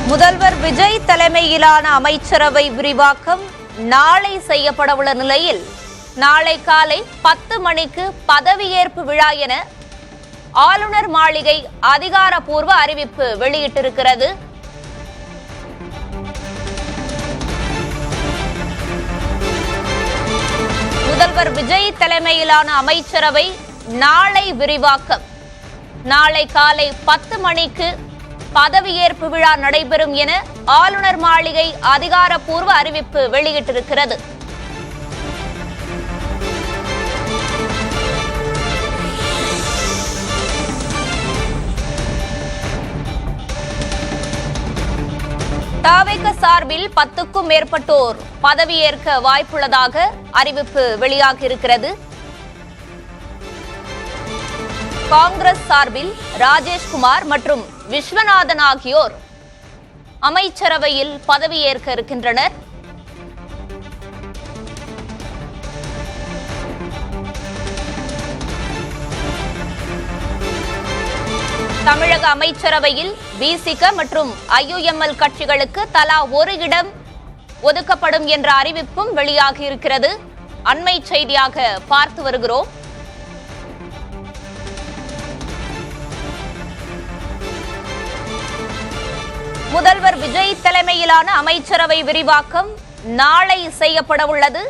முதல்வர் விஜய் தலைமையிலான அமைச்சரவை விரிவாக்கம் நாளை செய்யப்படவுள்ள நிலையில் நாளை காலை 10 மணிக்கு பதவியேற்பு விழா என ஆளுநர் மாளிகை அதிகாரப்பூர்வ அறிவிப்பு வெளியிட்டிருக்கிறது. முதல்வர் விஜய் தலைமையிலான அமைச்சரவை நாளை விரிவாக்கம் நாளை காலை 10 மணிக்கு பதவியேற்பு விழா நடைபெறும் என ஆளுநர் மாளிகை அதிகாரப்பூர்வ அறிவிப்பு வெளியிட்டிருக்கிறது. தவிக சார்பில் 10க்கும் மேற்பட்டோர் பதவியேற்க வாய்ப்புள்ளதாக அறிவிப்பு வெளியாகியிருக்கிறது. காங்கிரஸ் சார்பில் ராஜேஷ்குமார் மற்றும் விஸ்வநாதன் ஆகியோர் அமைச்சரவையில் பதவியேற்க இருக்கின்றனர். தமிழக அமைச்சரவையில் விசிக மற்றும் ஐயுஎம்எல் கட்சிகளுக்கு தலா ஒரு இடம் ஒதுக்கப்படும் என்ற அறிவிப்பும் வெளியாகியிருக்கிறது. அண்மை செய்தியாக பார்த்து வருகிறோம். முதல்வர் விஜய் தலைமையிலான அமைச்சரவை விரிவாக்கம் நாளை செய்யப்படவுள்ளது.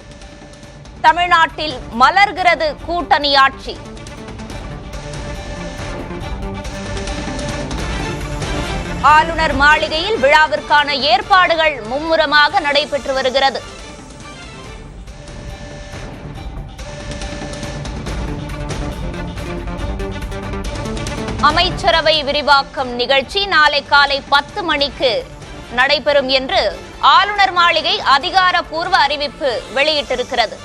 தமிழ்நாட்டில் மலர்கிறது கூட்டணி ஆட்சி. ஆளுநர் மாளிகையில் விழாவிற்கான ஏற்பாடுகள் மும்முரமாக நடைபெற்று வருகிறது. அமைச்சரவை விரிவாக்கம் நிகழ்ச்சி நாளை காலை 10 மணிக்கு நடைபெறும் என்று ஆளுநர் மாளிகை அதிகாரப்பூர்வ அறிவிப்பு வெளியிட்டிருக்கிறது.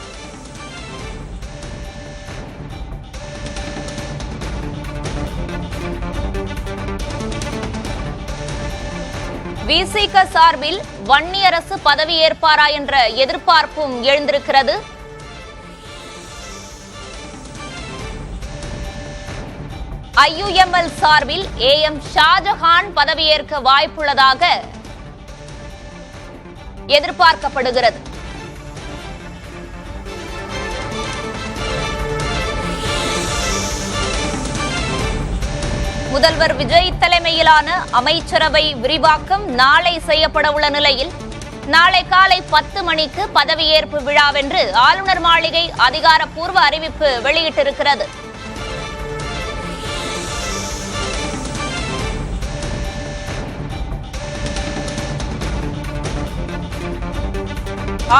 விசிக சார்பில் வன்னியரசு பதவியேற்பாரா என்ற எதிர்பார்ப்பும் எழுந்திருக்கிறது. ஐயுஎம்எல் சார்பில் AM ஷாஜஹான் பதவியேற்க வாய்ப்புள்ளதாக எதிர்பார்க்கப்படுகிறது. முதல்வர் விஜய் தலைமையிலான அமைச்சரவை விரிவாக்கம் நாளை செய்யப்படவுள்ள நிலையில் நாளை காலை 10 மணிக்கு பதவியேற்பு விழாவென்று ஆளுநர் மாளிகை அதிகாரப்பூர்வ அறிவிப்பு வெளியிட்டிருக்கிறது.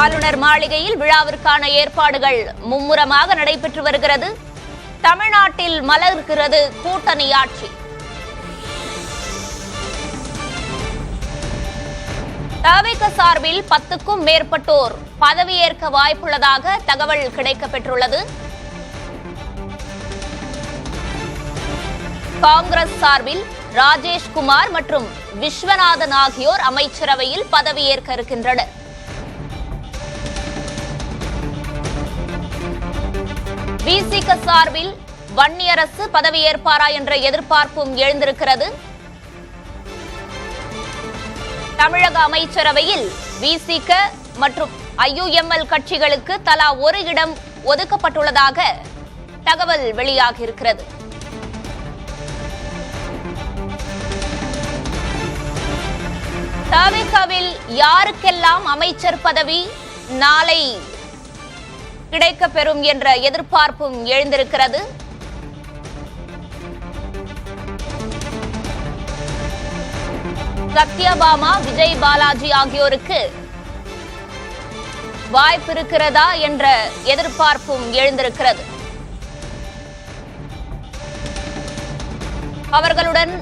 ஆளுநர் மாளிகையில் விழாவிற்கான ஏற்பாடுகள் மும்முரமாக நடைபெற்று வருகிறது. தமிழ்நாட்டில் மலர்கிறது கூட்டணி ஆட்சி. தவிக சார்பில் 10க்கும் மேற்பட்டோர் பதவியேற்க வாய்ப்புள்ளதாக தகவல் கிடைக்கப்பெற்றுள்ளது. காங்கிரஸ் சார்பில் ராஜேஷ்குமார் மற்றும் விஸ்வநாதன் ஆகியோர் அமைச்சரவையில் பதவியேற்க இருக்கின்றனர். விசிக சார்பில் வன்னியரசு பதவியேற்பாரா என்ற எதிர்பார்ப்பும் எழுந்திருக்கிறது. தமிழக அமைச்சரவையில் விசிக மற்றும் ஐயுஎம்எல் கட்சிகளுக்கு தலா ஒரு இடம் ஒதுக்கப்பட்டுள்ளதாக தகவல் வெளியாகியிருக்கிறது. தவிகவில் யாருக்கெல்லாம் அமைச்சர் பதவி நாளை கிடைக்கப்பெறும் என்ற எதிர்பார்ப்பும் எழுந்திருக்கிறது. சத்யபாமா, விஜய் பாலாஜி ஆகியோருக்கு வாய்ப்பு இருக்கிறதா என்ற எதிர்பார்ப்பும் எழுந்திருக்கிறது. அவர்களுடன்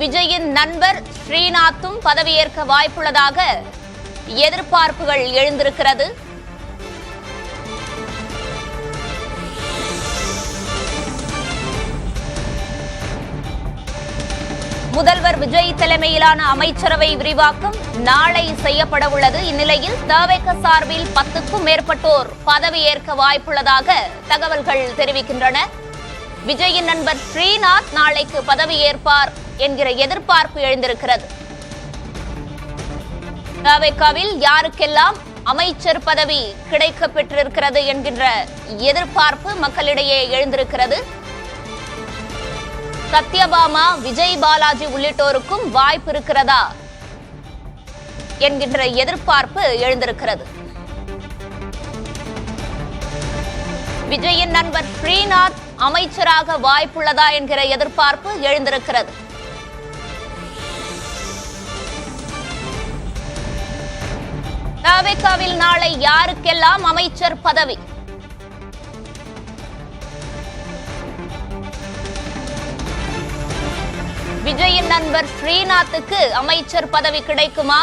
விஜயின் நண்பர் ஸ்ரீநாத்தும் பதவியேற்க வாய்ப்புள்ளதாக எதிர்பார்ப்புகள் எழுந்திருக்கிறது. முதல்வர் விஜய் தலைமையிலான அமைச்சரவை விரிவாக்கம் நாளை செய்யப்படவுள்ளது. இந்நிலையில் தவிக சார்பில் 10க்கும் மேற்பட்டோர் பதவியேற்க வாய்ப்புள்ளதாக தகவல்கள் தெரிவிக்கின்றன. விஜயின் நண்பர் ஸ்ரீநாத் நாளைக்கு பதவியேற்பார் என்கிற எதிர்பார்ப்பு எழுந்திருக்கிறது. தவேகாவில் யாருக்கெல்லாம் அமைச்சர் பதவி கிடைக்க பெற்றிருக்கிறது என்கின்ற எதிர்பார்ப்பு மக்களிடையே எழுந்திருக்கிறது. சத்யபாமா, விஜய் பாலாஜி உள்ளிட்டோருக்கும் வாய்ப்பு இருக்கிறதா என்கின்ற எதிர்பார்ப்பு எழுந்திருக்கிறது. விஜயின் நண்பர் ஸ்ரீநாத் அமைச்சராக வாய்ப்புள்ளதா என்கிற எதிர்பார்ப்பு எழுந்திருக்கிறது. தவேகாவில் நாளை யாருக்கெல்லாம் அமைச்சர் பதவி? விஜயின் நண்பர் ஸ்ரீநாத்துக்கு அமைச்சர் பதவி கிடைக்குமா?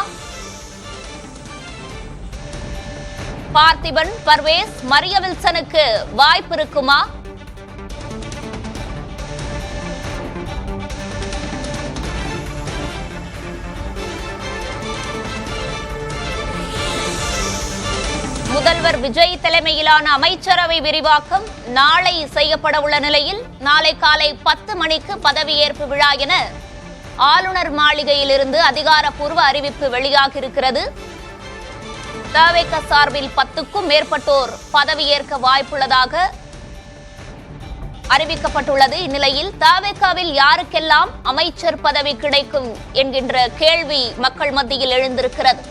பார்த்திபன், பர்வேஸ், மரிய வில்சனுக்கு வாய்ப்பு இருக்குமா? முதல்வர் விஜய் தலைமையிலான அமைச்சரவை விரிவாக்கம் நாளை செய்யப்பட உள்ள நிலையில் நாளை காலை 10 மணிக்கு பதவியேற்பு விழா என ஆளுநர் மாளிகையிலிருந்து அதிகாரப்பூர்வ அறிவிப்பு வெளியாகியிருக்கிறது. தவேகா சார்பில் 10க்கும் மேற்பட்டோர் பதவியேற்க வாய்ப்புள்ளதாக அறிவிக்கப்பட்டுள்ளது. இந்நிலையில் தவேகாவில் யாருக்கெல்லாம் அமைச்சர் பதவி கிடைக்கும் என்கின்ற கேள்வி மக்கள் மத்தியில் எழுந்திருக்கிறது.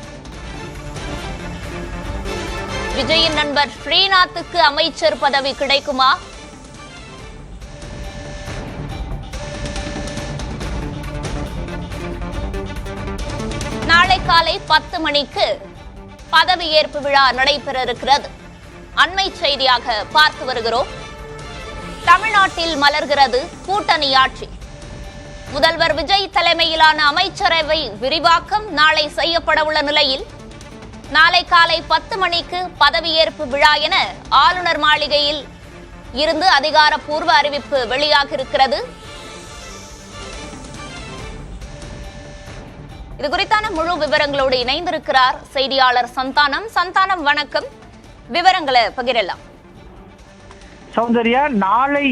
விஜயின் நண்பர் ஸ்ரீநாத்துக்கு அமைச்சர் பதவி கிடைக்குமா? நாளை காலை 10 மணிக்கு பதவியேற்பு விழா நடைபெற இருக்கிறது. அண்மை செய்தியாக பார்த்து வருகிறோம். தமிழ்நாட்டில் மலர்கிறது கூட்டணி ஆட்சி. முதல்வர் விஜய் தலைமையிலான அமைச்சரவை விரிவாக்கம் நாளை செய்யப்பட உள்ள நிலையில் நாளை காலை 10 மணிக்கு பதவியேற்பு விழா என ஆளுநர் மாளிகையில் இருந்து அதிகாரப்பூர்வ அறிவிப்பு வெளியாகியிருக்கிறது. இது குறித்தான முழு விவரங்களோடு இணைந்திருக்கிறார் செய்தியாளர் சந்தானம். சந்தானம், வணக்கம். விவரங்களை பகிரலாம். சௌந்தர்யா, நாளை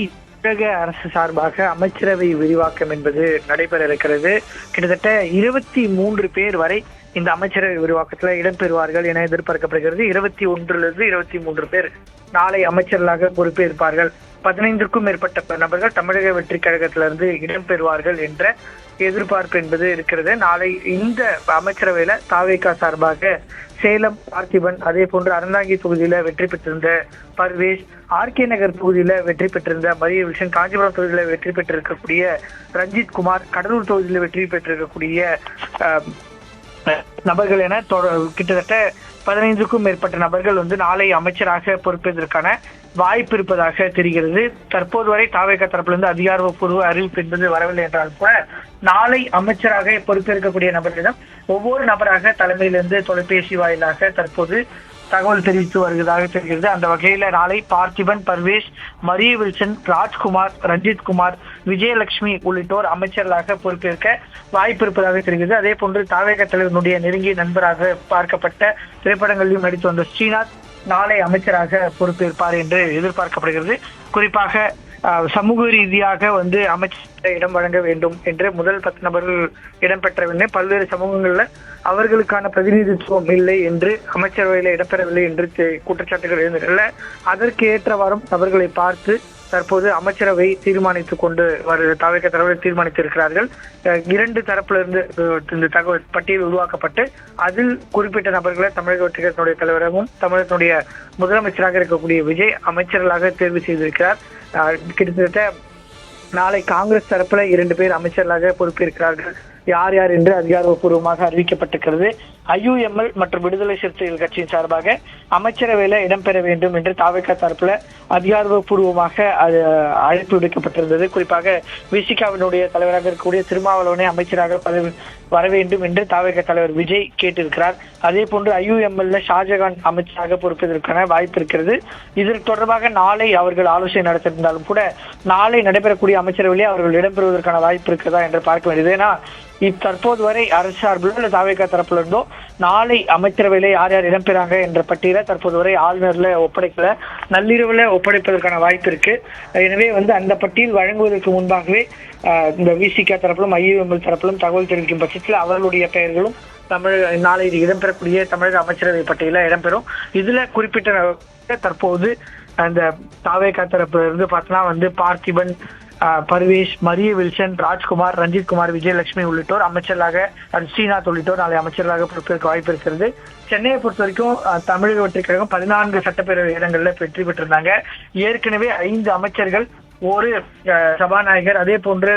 தமிழக அரசு சார்பாக அமைச்சரவை விரிவாக்கம் என்பது நடைபெற இருக்கிறது. கிட்டத்தட்ட 23 பேர் வரை இந்த அமைச்சரவை விரிவாக்கத்தில் இடம்பெறுவார்கள் என எதிர்பார்க்கப்படுகிறது. 21லிருந்து 23 பேர் நாளை அமைச்சர்களாக பொறுப்பேற்பார்கள். 15க்கும் மேற்பட்ட நபர்கள் தமிழக வெற்றி கழகத்திலிருந்து இடம்பெறுவார்கள் என்ற எதிர்பார்ப்பு என்பது இருக்கிறது. நாளை இந்த அமைச்சரவையில தவேகா சார்பாக சேலம் பார்த்திபன், அதே போன்று அறந்தாங்கி தொகுதியில வெற்றி பெற்றிருந்த பர்வேஸ், ஆர்கே நகர் தொகுதியில வெற்றி பெற்றிருந்த மரிய வில்சன், காஞ்சிபுரம் தொகுதியில வெற்றி பெற்றிருக்கக்கூடிய ரஞ்சித் குமார், கடலூர் தொகுதியில வெற்றி பெற்றிருக்கக்கூடிய நபர்கள் என கிட்டத்தட்ட 15க்கும் மேற்பட்ட நபர்கள் நாளை அமைச்சராக பொறுப்பேற்பதற்கான வாய்ப்பு இருப்பதாக தெரிகிறது. தற்போது வரை தவேகா தரப்பிலிருந்து அதிகாரப்பூர்வ அறிவிப்பு என்பது வரவில்லை என்றால் கூட நாளை அமைச்சராக பொறுப்பேற்கக்கூடிய நபர்களிடம் ஒவ்வொரு நபராக தலைமையிலிருந்து தொலைபேசி வாயிலாக தற்போது தகவல் தெரிவித்து வருவதாக தெரிகிறது. அந்த வகையில நாளை பார்த்திபன், பர்வேஸ், மரிய வில்சன், ராஜ்குமார், ரஞ்சித் குமார், விஜயலட்சுமி உள்ளிட்டோர் அமைச்சர்களாக பொறுப்பேற்க வாய்ப்பு இருப்பதாக தெரிகிறது. அதே போன்று தவேகா தலைவனுடைய நெருங்கிய நண்பராக பார்க்கப்பட்ட திரைப்படங்களிலும் நடித்து வந்த ஸ்ரீநாத் நாளை அமைச்சராக பொறுப்பேற்பார் என்று எதிர்பார்க்கப்படுகிறது. குறிப்பாக சமூக ரீதியாக அமைச்சர் இடம் வழங்க வேண்டும் என்று முதல் 10 நபர்கள் இடம்பெற்றவில்லை. பல்வேறு சமூகங்கள்ல அவர்களுக்கான பிரதிநிதித்துவம் இல்லை என்று அமைச்சரவையில் இடம்பெறவில்லை என்று குற்றச்சாட்டுகள் எழுந்துள்ள அதற்கு ஏற்றவாறும் நபர்களை பார்த்து தற்போது அமைச்சரவை தீர்மானித்துக் கொண்டு தவேகா தலைவர்கள் தீர்மானித்திருக்கிறார்கள். 2 தரப்பிலிருந்து இந்த தகவல் பட்டியல் உருவாக்கப்பட்டு அதில் குறிப்பிட்ட நபர்களை தமிழக வெற்றி கழகத்தினுடைய தலைவராகவும் தமிழகத்தினுடைய முதலமைச்சராக இருக்கக்கூடிய விஜய் அமைச்சர்களாக தேர்வு செய்திருக்கிறார். கிட்டத்தட்ட நாளை காங்கிரஸ் தரப்புல 2 பேர் அமைச்சர்களாக பொறுப்பேற்கிறார்கள். யார் யார் என்று அதிகாரப்பூர்வமாக அறிவிக்கப்பட்டிருக்கிறது. IUML மற்றும் விடுதலை சிறுத்தைகள் கட்சியின் சார்பாக அமைச்சரவையில இடம்பெற வேண்டும் என்று தவேகா தரப்புல அதிகாரப்பூர்வமாக அழைப்பு விடுக்கப்பட்டிருந்தது. குறிப்பாக விசிகாவினுடைய தலைவராக இருக்கக்கூடிய திருமாவளவனை அமைச்சராக வர வேண்டும் என்று தவேகா தலைவர் விஜய் கேட்டிருக்கிறார். அதே போன்று IUML ஷாஜகான் அமைச்சராக பொறுப்பதற்கான வாய்ப்பு இருக்கிறது. இதற்கு தொடர்பாக நாளை அவர்கள் ஆலோசனை நடத்தியிருந்தாலும் கூட நாளை நடைபெறக்கூடிய அமைச்சரவையிலே அவர்கள் இடம்பெறுவதற்கான வாய்ப்பு இருக்கிறதா என்று பார்க்க வேண்டியது. ஏன்னா தற்போது வரை அரசு சார்பிலோ தவேகா தரப்புல இருந்தோ நாளை அமைச்சரவையில யார் யார் இடம்பெறாங்க என்ற பட்டியலை தற்போது வரை ஆளுநர்ல ஒப்படைக்கல, நள்ளிரவுல ஒப்படைப்பதற்கான வாய்ப்பு இருக்கு. எனவே அந்த பட்டியல் வழங்குவதற்கு முன்பாகவே இந்த விசிகா தரப்பிலும் IUML தரப்பிலும் தகவல் தெரிவிக்கும் பட்சத்தில் அவர்களுடைய பெயர்களும் நாளை இடம்பெறக்கூடிய தமிழக அமைச்சரவை பட்டியலில் இடம்பெறும். இதுல குறிப்பிட்ட தற்போது அந்த தாவேகா தரப்புல இருந்து பார்த்தோம்னா பார்த்திபன், பர்வேஷ், மரிய வில்சன், ராஜ்குமார், ரஞ்சித் குமார், விஜயலட்சுமி உள்ளிட்டோர் அமைச்சர்களாக, ஸ்ரீநாத் உள்ளிட்டோர் நாளை அமைச்சர்களாக பொறுப்பேற்க வாய்ப்பு இருக்கிறது. சென்னையை பொறுத்த வரைக்கும் தமிழக வெற்றிக் கழகம் 14 சட்டப்பேரவை இடங்கள்ல வெற்றி பெற்றிருந்தாங்க. ஏற்கனவே 5 அமைச்சர்கள், ஒரு சபாநாயகர், அதே போன்று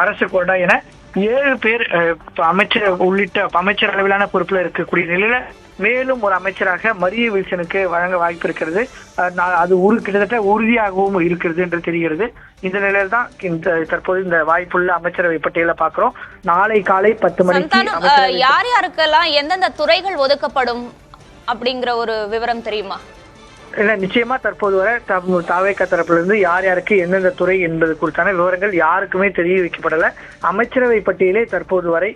அரசு கொறடா என 7 பேர் அமைச்சர் உள்ளிட்ட அமைச்சர் அளவிலான பொறுப்புல இருக்கக்கூடிய நிலையில மேலும் ஒரு அமைச்சராக மரிய வில்சனுக்கு வழங்க வாய்ப்பு இருக்கிறது. அது கிட்டத்தட்ட உறுதியாகவும் இருக்கிறது என்று தெரிகிறது. இந்த நிலையில் தான் தற்போது இந்த வாய்ப்புள்ள அமைச்சரவை பட்டியலை பார்க்கிறோம். நாளை காலை 10 மணிக்கு யார் யாருக்கெல்லாம் எந்தெந்த துறைகள் ஒதுக்கப்படும் அப்படிங்கிற ஒரு விவரம் தெரியுமா? இல்ல, நிச்சயமா தற்போது வரை தாவேகா தரப்புல இருந்து யார் யாருக்கு எந்தெந்த துறை என்பது குறித்தான விவரங்கள் யாருக்குமே தெரிய வைக்கப்படல. அமைச்சரவை பட்டியலே தற்போது வரை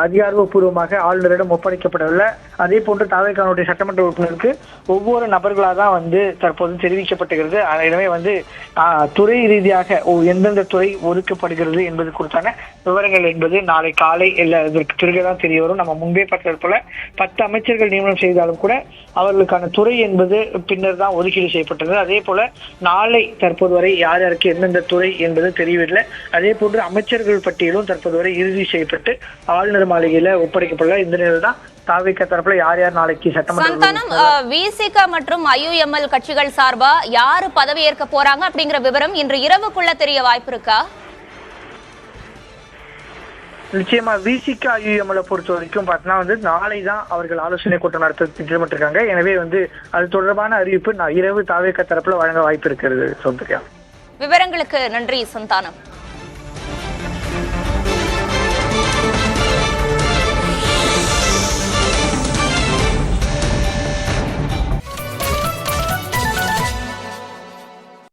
அதிகாரப்பூர்வமாக ஆளுநரிடம் ஒப்படைக்கப்படவில்லை. அதே போன்று தாவேகாவுடைய சட்டமன்ற உறுப்பினருக்கு ஒவ்வொரு நபர்களாக தான் தற்போது தெரிவிக்கப்பட்டுகிறது. எனவே துறை ரீதியாக எந்தெந்த துறை ஒதுக்கப்படுகிறது என்பது குறித்தான விவரங்கள் என்பது நாளை காலை இதற்கு பிறகுதான் தெரிய வரும். நம்ம முன்பே பார்த்தது போல 10 அமைச்சர்கள் நியமனம் செய்தாலும் கூட அவர்களுக்கான துறை என்பது பின்னர் தான் ஒதுக்கீடு செய்யப்பட்டது. அதே போல நாளை தற்போது வரை யார் யாருக்கு எந்தெந்த துறை என்பது தெரியவில்லை. அதே போன்று அமைச்சர்கள் பட்டியலும் தற்போது வரை இறுதி செய்யப்பட்டு ஆளுநர் மாளிகையில ஒப்படைக்கப்படல. இந்த நிலையில் தான் தாவேகா தரப்புல யார் யார் நாளைக்கு சந்தானம், விசிக மற்றும் IUML கட்சிகள் சார்பா யாரு பதவியேற்க போறாங்க அப்படிங்கிற விவரம் இன்று இரவுக்குள்ள தெரிய வாய்ப்பு இருக்கா? நிச்சயமா விசிக IUML பொறுத்த வரைக்கும் பார்த்தோம்னா நாளை தான் அவர்கள் ஆலோசனை கூட்டம் நடத்த திட்டமிட்டிருக்காங்க. எனவே அது தொடர்பான அறிவிப்பு இரவு தாவேகா தரப்புல வழங்க வாய்ப்பு இருக்கிறது. விவரங்களுக்கு நன்றி சந்தானம்.